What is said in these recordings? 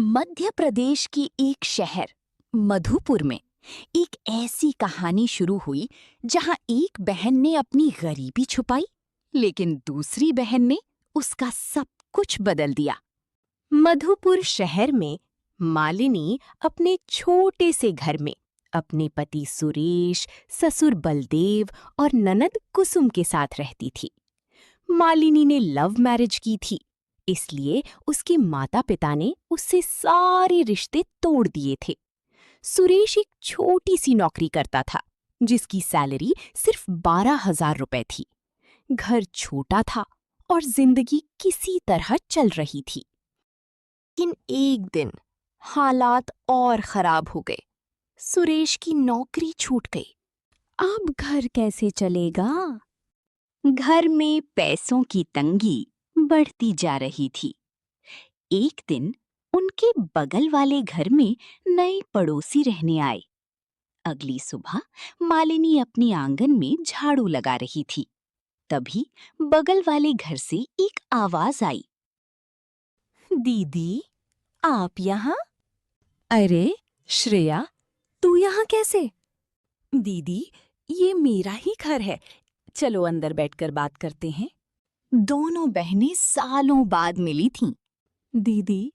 मध्य प्रदेश की एक शहर मधुपुर में एक ऐसी कहानी शुरू हुई जहां एक बहन ने अपनी गरीबी छुपाई, लेकिन दूसरी बहन ने उसका सब कुछ बदल दिया। मधुपुर शहर में मालिनी अपने छोटे से घर में अपने पति सुरेश, ससुर बलदेव और ननद कुसुम के साथ रहती थी। मालिनी ने लव मैरिज की थी, इसलिए उसके माता-पिता ने उससे सारे रिश्ते तोड़ दिए थे। सुरेश एक छोटी सी नौकरी करता था, जिसकी सैलरी सिर्फ 12,000 रुपए थी। घर छोटा था और जिंदगी किसी तरह चल रही थी। लेकिन एक दिन हालात और खराब हो गए। सुरेश की नौकरी छूट गई। अब घर कैसे चलेगा? घर में पैसों की तंगी बढ़ती जा रही थी। एक दिन उनके बगल वाले घर में नए पड़ोसी रहने आए। अगली सुबह मालिनी अपने आंगन में झाड़ू लगा रही थी। तभी बगल वाले घर से एक आवाज आई। दीदी, आप यहाँ? अरे श्रेया, तू यहाँ कैसे? दीदी, ये मेरा ही घर है। चलो अंदर बैठकर बात करते हैं। दोनों बहनें सालों बाद मिली थीं। दीदी,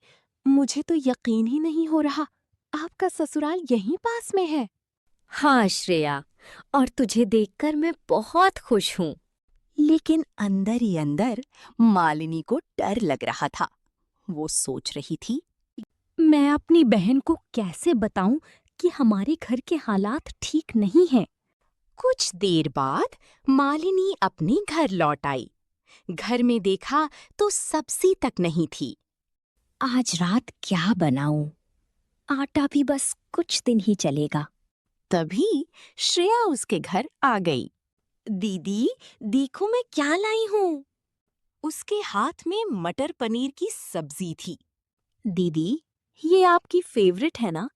मुझे तो यकीन ही नहीं हो रहा, आपका ससुराल यहीं पास में है। हाँ श्रेया, और तुझे देखकर मैं बहुत खुश हूँ। लेकिन अंदर ही अंदर मालिनी को डर लग रहा था। वो सोच रही थी, मैं अपनी बहन को कैसे बताऊं कि हमारे घर के हालात ठीक नहीं हैं। कुछ देर बाद मालिनी अपने घर लौट आई। घर में देखा तो सब्जी तक नहीं थी। आज रात क्या बनाऊं? आटा भी बस कुछ दिन ही चलेगा। तभी श्रेया उसके घर आ गई। दीदी, देखो मैं क्या लाई हूँ। उसके हाथ में मटर पनीर की सब्जी थी। दीदी, ये आपकी फेवरेट है ना?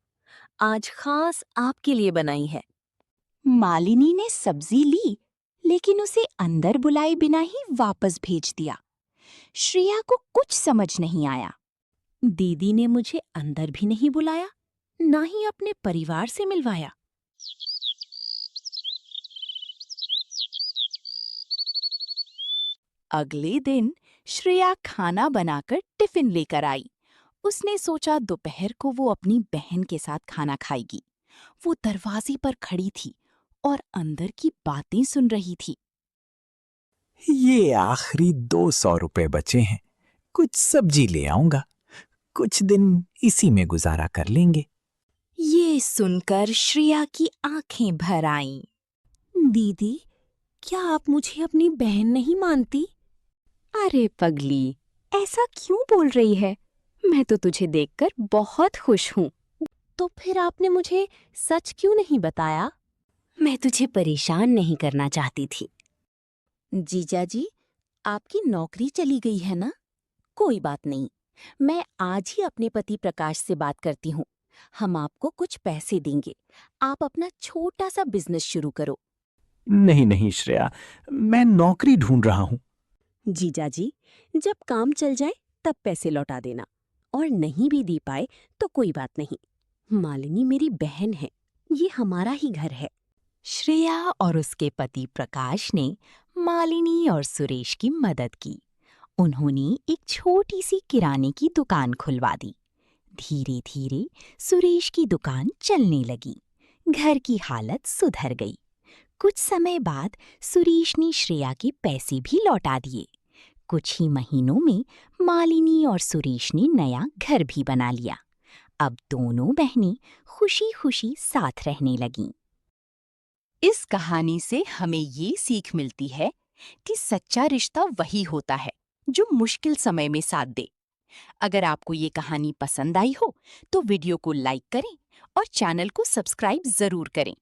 आज खास आपके लिए बनाई है। मालिनी ने सब्जी ली, लेकिन उसे अंदर बुलाए बिना ही वापस भेज दिया। श्रेया को कुछ समझ नहीं आया। दीदी ने मुझे अंदर भी नहीं बुलाया, ना ही अपने परिवार से मिलवाया। अगले दिन श्रेया खाना बनाकर टिफिन लेकर आई। उसने सोचा दोपहर को वो अपनी बहन के साथ खाना खाएगी। वो दरवाजे पर खड़ी थी और अंदर की बातें सुन रही थी। ये आखिरी 200 रुपए बचे हैं। कुछ सब्जी ले आऊंगा। कुछ दिन इसी में गुजारा कर लेंगे। ये सुनकर श्रेया की आंखें भर आईं। दीदी, क्या आप मुझे अपनी बहन नहीं मानती? अरे पगली, ऐसा क्यों बोल रही है? मैं तो तुझे देखकर बहुत खुश हूँ। तो फिर आपने मुझे सच क्यों नहीं बताया? मैं तुझे परेशान नहीं करना चाहती थी। जीजाजी, आपकी नौकरी चली गई है ना? कोई बात नहीं, मैं आज ही अपने पति प्रकाश से बात करती हूँ। हम आपको कुछ पैसे देंगे। आप अपना छोटा सा बिजनेस शुरू करो। नहीं नहीं श्रेया, मैं नौकरी ढूंढ रहा हूँ। जीजाजी, जब काम चल जाए तब पैसे लौटा देना, और नहीं भी दे पाए तो कोई बात नहीं। मालिनी मेरी बहन है, ये हमारा ही घर है। श्रेया और उसके पति प्रकाश ने मालिनी और सुरेश की मदद की। उन्होंने एक छोटी सी किराने की दुकान खुलवा दी। धीरे धीरे सुरेश की दुकान चलने लगी। घर की हालत सुधर गई। कुछ समय बाद सुरेश ने श्रेया के पैसे भी लौटा दिए। कुछ ही महीनों में मालिनी और सुरेश ने नया घर भी बना लिया। अब दोनों बहनें खुशी खुशी साथ रहने लगीं। इस कहानी से हमें ये सीख मिलती है कि सच्चा रिश्ता वही होता है जो मुश्किल समय में साथ दे। अगर आपको ये कहानी पसंद आई हो तो वीडियो को लाइक करें और चैनल को सब्सक्राइब जरूर करें।